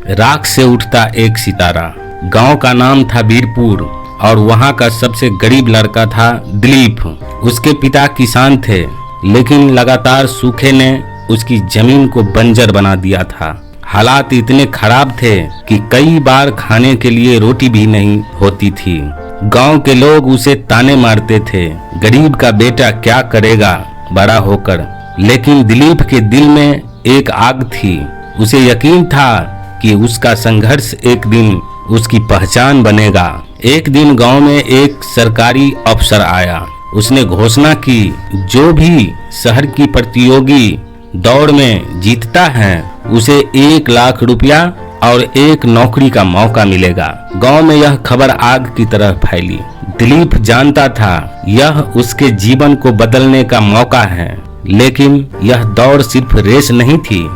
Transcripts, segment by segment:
राख से उठता एक सितारा। गांव का नाम था वीरपुर और वहां का सबसे गरीब लड़का था दिलीप। उसके पिता किसान थे, लेकिन लगातार सूखे ने उसकी जमीन को बंजर बना दिया था। हालात इतने खराब थे कि कई बार खाने के लिए रोटी भी नहीं होती थी। गांव के लोग उसे ताने मारते थे, गरीब का बेटा क्या करेगा बड़ा होकर। लेकिन दिलीप के दिल में एक आग थी। उसे यकीन था कि उसका संघर्ष एक दिन उसकी पहचान बनेगा। एक दिन गांव में एक सरकारी अफसर आया। उसने घोषणा की, जो भी शहर की प्रतियोगी दौड़ में जीतता है उसे 1 लाख रुपया और एक नौकरी का मौका मिलेगा। गांव में यह खबर आग की तरह फैली। दिलीप जानता था यह उसके जीवन को बदलने का मौका है, लेकिन यह दौड़ सिर्फ रेस नहीं थी,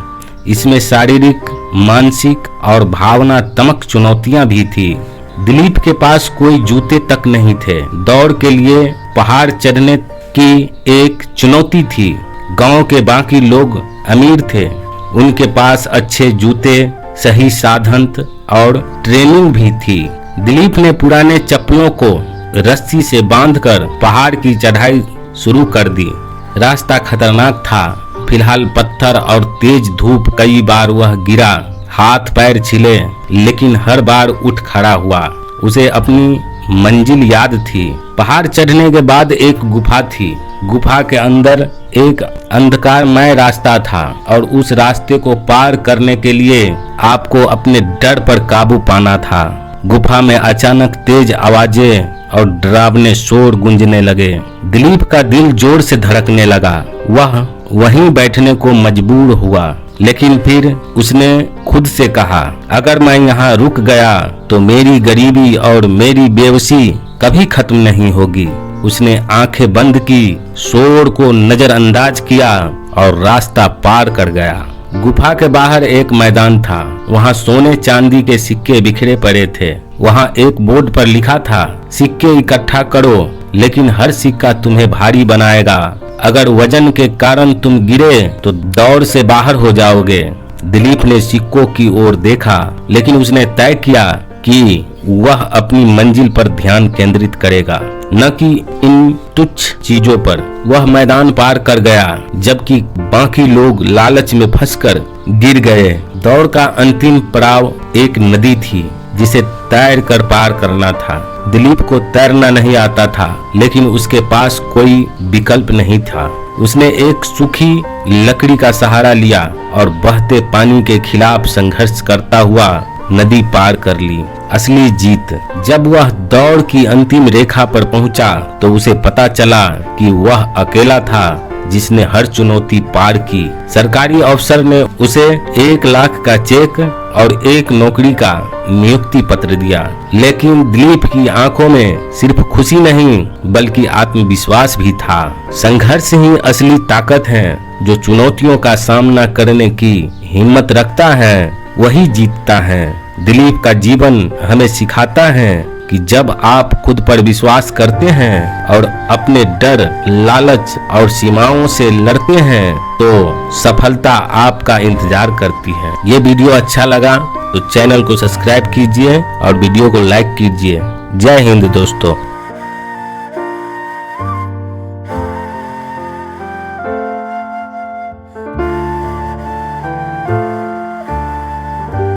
इसमें शारीरिक, मानसिक और भावनात्मक चुनौतियां भी थी। दिलीप के पास कोई जूते तक नहीं थे। दौड़ के लिए पहाड़ चढ़ने की एक चुनौती थी। गांव के बाकी लोग अमीर थे, उनके पास अच्छे जूते, सही साधन और ट्रेनिंग भी थी। दिलीप ने पुराने चप्पलों को रस्सी से बांधकर पहाड़ की चढ़ाई शुरू कर दी। रास्ता खतरनाक था, फिलहाल पत्थर और तेज धूप। कई बार वह गिरा, हाथ पैर छिले, लेकिन हर बार उठ खड़ा हुआ। उसे अपनी मंजिल याद थी। पहाड़ चढ़ने के बाद एक गुफा थी। गुफा के अंदर एक अंधकारमय रास्ता था और उस रास्ते को पार करने के लिए आपको अपने डर पर काबू पाना था। गुफा में अचानक तेज आवाजें और डरावने शोर गूंजने लगे। दिलीप का दिल जोर से धड़कने लगा। वह वहीं बैठने को मजबूर हुआ, लेकिन फिर उसने खुद से कहा, अगर मैं यहाँ रुक गया तो मेरी गरीबी और मेरी बेबसी कभी खत्म नहीं होगी। उसने आंखें बंद की, शोर को नजरअंदाज किया और रास्ता पार कर गया। गुफा के बाहर एक मैदान था। वहाँ सोने चांदी के सिक्के बिखरे पड़े थे। वहाँ एक बोर्ड पर लिखा था, सिक्के इकट्ठा करो, लेकिन हर सिक्का तुम्हें भारी बनाएगा। अगर वजन के कारण तुम गिरे तो दौड़ से बाहर हो जाओगे। दिलीप ने सिक्कों की ओर देखा, लेकिन उसने तय किया कि वह अपनी मंजिल पर ध्यान केंद्रित करेगा, न कि इन तुच्छ चीजों पर। वह मैदान पार कर गया, जबकि बाकी लोग लालच में फंसकर गिर गए। दौड़ का अंतिम पड़ाव एक नदी थी, जिसे तैर कर पार करना था। दिलीप को तैरना नहीं आता था, लेकिन उसके पास कोई विकल्प नहीं था। उसने एक सूखी लकड़ी का सहारा लिया और बहते पानी के खिलाफ संघर्ष करता हुआ नदी पार कर ली। असली जीत। जब वह दौड़ की अंतिम रेखा पर पहुंचा तो उसे पता चला कि वह अकेला था जिसने हर चुनौती पार की। सरकारी अफसर ने उसे 1 लाख का चेक और एक नौकरी का नियुक्ति पत्र दिया, लेकिन दिलीप की आंखों में सिर्फ खुशी नहीं बल्कि आत्मविश्वास भी था। संघर्ष ही असली ताकत है। जो चुनौतियों का सामना करने की हिम्मत रखता है वही जीतता है। दिलीप का जीवन हमें सिखाता है कि जब आप खुद पर विश्वास करते हैं और अपने डर, लालच और सीमाओं से लड़ते हैं तो सफलता आपका इंतजार करती है। ये वीडियो अच्छा लगा तो चैनल को सब्सक्राइब कीजिए और वीडियो को लाइक कीजिए। जय हिंद दोस्तों।